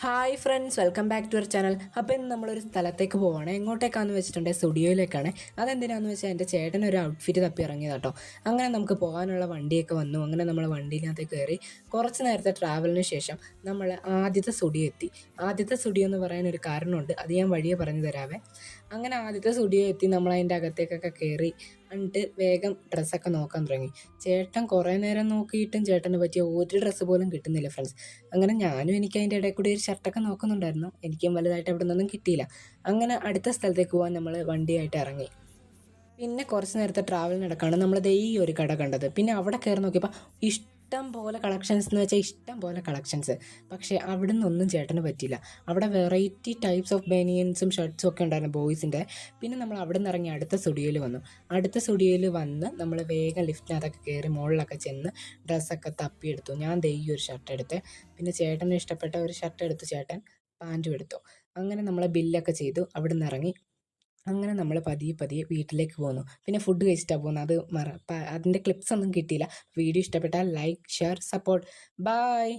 Hi friends, welcome back to our channel. അപ്പോൾ ഇന്ന് നമ്മളൊരു സ്ഥലത്തേക്ക് പോവുകയാണ്. എങ്ങോട്ടേക്കാണെന്ന് വെച്ചിട്ടുണ്ടെങ്കിൽ സ്റ്റുഡിയോയിലേക്കാണ്. അതെന്തിനാണെന്ന് വെച്ചാൽ എൻ്റെ ചേട്ടൻ ഒരു ഔട്ട്ഫിറ്റ് തപ്പി ഇറങ്ങിയത് കേട്ടോ. അങ്ങനെ നമുക്ക് പോകാനുള്ള വണ്ടിയൊക്കെ വന്നു. അങ്ങനെ നമ്മൾ വണ്ടിയിനകത്ത് കയറി കുറച്ച് നേരത്തെ ട്രാവലിന് ശേഷം നമ്മൾ ആദ്യത്തെ സ്റ്റുഡിയോ എത്തി. ആദ്യത്തെ സ്റ്റുഡിയോ എന്ന് പറയാൻ ഒരു കാരണമുണ്ട്, അത് ഞാൻ വഴിയെ പറഞ്ഞു തരാവേ. അങ്ങനെ ആദ്യത്തെ സ്റ്റുഡിയോ എത്തി. നമ്മൾ അതിൻ്റെ അകത്തേക്കൊക്കെ കയറി എന്നിട്ട് വേഗം ഡ്രസ്സൊക്കെ നോക്കാൻ തുടങ്ങി. ചേട്ടൻ കുറേ നേരം നോക്കിയിട്ടും ചേട്ടന് പറ്റിയ ഒരു ഡ്രസ്സ് പോലും കിട്ടുന്നില്ല ഫ്രണ്ട്സ്. അങ്ങനെ ഞാനും എനിക്ക് അതിൻ്റെ ഇടയിൽ കൂടി ഒരു ഷർട്ടൊക്കെ നോക്കുന്നുണ്ടായിരുന്നു. എനിക്കും വലുതായിട്ട് അവിടെ നിന്നൊന്നും കിട്ടിയില്ല. അങ്ങനെ അടുത്ത സ്ഥലത്തേക്ക് പോകാൻ നമ്മൾ വണ്ടിയായിട്ട് ഇറങ്ങി. പിന്നെ കുറച്ച് നേരത്തെ ട്രാവൽ നടക്കാണ് നമ്മൾ ഈ ഒരു കട കണ്ടത്. പിന്നെ അവിടെ കയറി നോക്കിയപ്പോൾ ഇഷ്ടം പോലെ കളക്ഷൻസ് എന്ന് വെച്ചാൽ ഇഷ്ടം പോലെ കളക്ഷൻസ്. പക്ഷേ അവിടെ നിന്നൊന്നും ചേട്ടന് പറ്റിയില്ല. അവിടെ വെറൈറ്റി ടൈപ്സ് ഓഫ് ബനിയൻസും ഷർട്ട്സും ഒക്കെ ഉണ്ടായിരുന്നു ബോയ്സിൻ്റെ. പിന്നെ നമ്മൾ അവിടെ നിന്ന് ഇറങ്ങി അടുത്ത സ്റ്റുഡിയോയിൽ വന്നു. അടുത്ത സ്റ്റുഡിയോയിൽ വന്ന് നമ്മൾ വേഗം ലിഫ്റ്റിനകത്തൊക്കെ കയറി മുകളിലൊക്കെ ചെന്ന് ഡ്രസ്സൊക്കെ തപ്പിയെടുത്തു. ഞാൻ ഈ ഒരു ഷർട്ട് എടുത്ത്, പിന്നെ ചേട്ടന് ഇഷ്ടപ്പെട്ട ഒരു ഷർട്ട് എടുത്തു, ചേട്ടൻ പാൻറ്റും എടുത്തു. അങ്ങനെ നമ്മൾ ബില്ലൊക്കെ ചെയ്തു, അവിടെ നിന്ന് ഇറങ്ങി. അങ്ങനെ നമ്മൾ പതിയെ പതിയെ വീട്ടിലേക്ക് പോന്നു. പിന്നെ ഫുഡ് കഴിച്ചിട്ടാണ് പോകുന്നത്. അതിൻ്റെ ക്ലിപ്സ് ഒന്നും കിട്ടിയില്ല. വീഡിയോ ഇഷ്ടപ്പെട്ടാൽ ലൈക്ക്, ഷെയർ, സപ്പോർട്ട്. ബൈ.